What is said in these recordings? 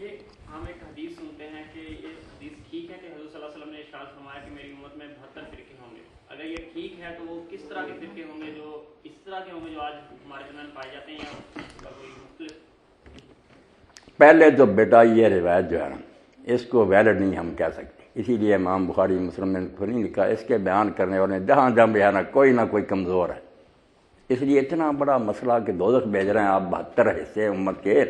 یہ ہم ایک حدیث سنتے ہیں کہ یہ حدیث ٹھیک ہے کہ حضرت صلی اللہ علیہ وسلم نے ارشاد فرمایا کہ میری امت میں 72 فرقے ہوں گے. اگر یہ ٹھیک ہے تو وہ کس طرح کے فرقے ہوں گے جو اس طرح کے ہوں گے جو آج ہمارے درمیان پائے جاتے ہیں، یا کوئی مختلف؟ پہلے تو بیٹا یہ روایت جو ہے نا اس کو ویلڈ نہیں ہم کہہ سکتے، اسی لیے امام بخاری مسلم نے کو نہیں لکھا. اس کے بیان کرنے والے جہاں جہاں بیان کوئی نہ کوئی کمزور ہے، اس لیے اتنا بڑا مسئلہ کہ دوزخ بھیج رہے ہیں آپ 72 حصے امت کے،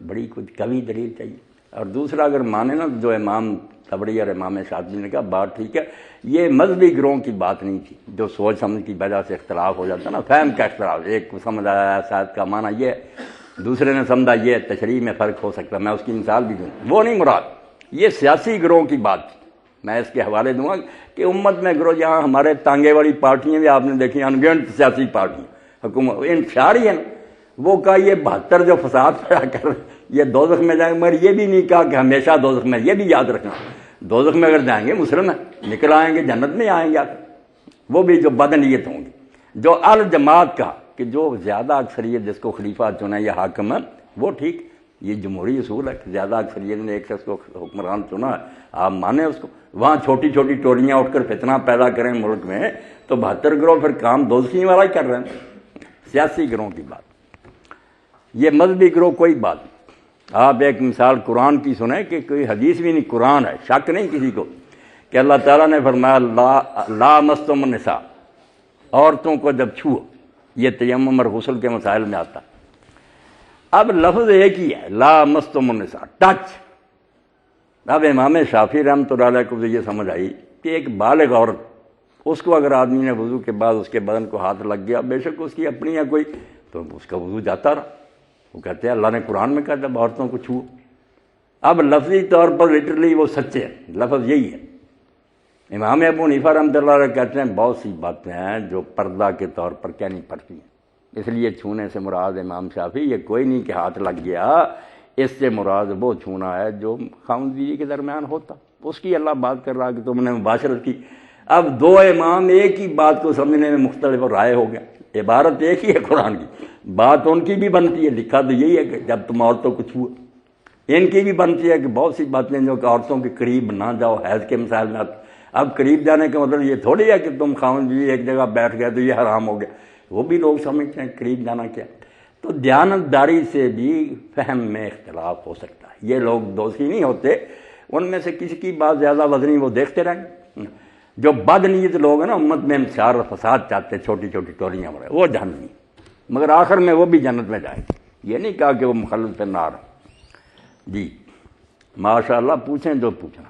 بڑی کچھ قوی دلیل چاہیے. اور دوسرا اگر مانے نا جو امام طبری اور امام شاطبی نے کہا بات ٹھیک ہے، یہ مذہبی گروہوں کی بات نہیں تھی جو سوچ سمجھ کی وجہ سے اختلاف ہو جاتا نا، فہم کا اختلاف. ایک کو سمجھ آیا شاید کا معنی یہ، دوسرے نے سمجھا یہ، تشریح میں فرق ہو سکتا ہے. میں اس کی مثال بھی دوں، وہ نہیں مراد، یہ سیاسی گروہوں کی بات تھی. میں اس کے حوالے دوں گا کہ امت میں گروہ جہاں ہمارے تانگے والی پارٹیاں بھی آپ نے دیکھی، انگنٹ سیاسی پارٹیاں حکومت انتشاری ہے نا، وہ کہا یہ 72 جو فساد پیدا کر رہے یہ دوزخ میں جائیں گے، مگر یہ بھی نہیں کہا کہ ہمیشہ دوزخ میں. یہ بھی یاد رکھنا، دوزخ میں اگر جائیں گے مسلم ہیں، نکل آئیں گے جنت میں آئیں گے آپ، وہ بھی جو بدنیت ہوں گے. جو الجماعت کا کہ جو زیادہ اکثریت جس کو خلیفہ چنا یا حاکم ہے وہ ٹھیک، یہ جمہوری اصول ہے کہ زیادہ اکثریت نے ایک شخص کو حکمران چنا ہے، آپ مانیں اس کو. وہاں چھوٹی چھوٹی ٹولیاں اٹھ کر فتنہ پیدا کریں ملک میں تو 72 گروہ پھر کام دوزخی والا ہی کر رہے ہیں. سیاسی گروہوں کی بات، یہ مذہبی گروہ کوئی بات نہیں. آپ ایک مثال قرآن کی سنیں کہ کوئی حدیث بھی نہیں، قرآن ہے، شک نہیں کسی کو کہ اللہ تعالیٰ نے فرمایا لا مستم النساء، عورتوں کو جب چھو، یہ تیمم اور غسل کے مسائل میں آتا. اب لفظ ایک ہی ہے، لا مستم النساء، ٹچ. اب امام شافعی رحمۃ اللہ علیہ کو تو یہ سمجھ آئی کہ ایک بالغ عورت، اس کو اگر آدمی نے وضو کے بعد اس کے بدن کو ہاتھ لگ گیا، بے شک اس کی اپنی یا کوئی، تو اس کا وضو جاتا رہا. وہ کہتے ہیں اللہ نے قرآن میں کہا جب عورتوں کو چھو. اب لفظی طور پر لٹرلی وہ سچے ہیں، لفظ یہی ہے. امام ابو حنیفہ رحمۃ اللہ علیہ کہتے ہیں بہت سی باتیں ہیں جو پردہ کے طور پر کہنی پڑتی ہیں، اس لیے چھونے سے مراد امام شافعی یہ کوئی نہیں کہ ہاتھ لگ گیا، اس سے مراد وہ چھونا ہے جو خاوند بیوی کے درمیان ہوتا. اس کی اللہ بات کر رہا کہ تم نے مباشرت کی. اب دو امام ایک ہی بات کو سمجھنے میں مختلف رائے ہو گیا، عبارت ایک ہی ہے قرآن کی، بات ان کی بھی بنتی ہے، لکھا تو یہی ہے کہ جب تم عورتوں کو چھو. ان کی بھی بنتی ہے کہ بہت سی باتیں جو کہ عورتوں کے قریب نہ جاؤ، حیض کے مسائل میں آتی. اب قریب جانے کا مطلب یہ تھوڑی ہے کہ تم خاوند بیوی ایک جگہ بیٹھ گئے تو یہ حرام ہو گیا. وہ بھی لوگ سمجھتے ہیں قریب جانا کیا. تو دیانتداری سے بھی فہم میں اختلاف ہو سکتا ہے. یہ لوگ دوشی نہیں ہوتے، ان میں سے کسی کی بات زیادہ وزنی وہ دیکھتے رہیں. جو بد نیت لوگ ہیں نا امت میں انتشار اور فساد چاہتے، چھوٹی چھوٹی ٹولیاں بڑے، وہ جہنمی، مگر آخر میں وہ بھی جنت میں جائیں گے. یہ نہیں کہا کہ وہ مخلد فی النار. جی ماشاء اللہ، پوچھیں جو پوچھنا.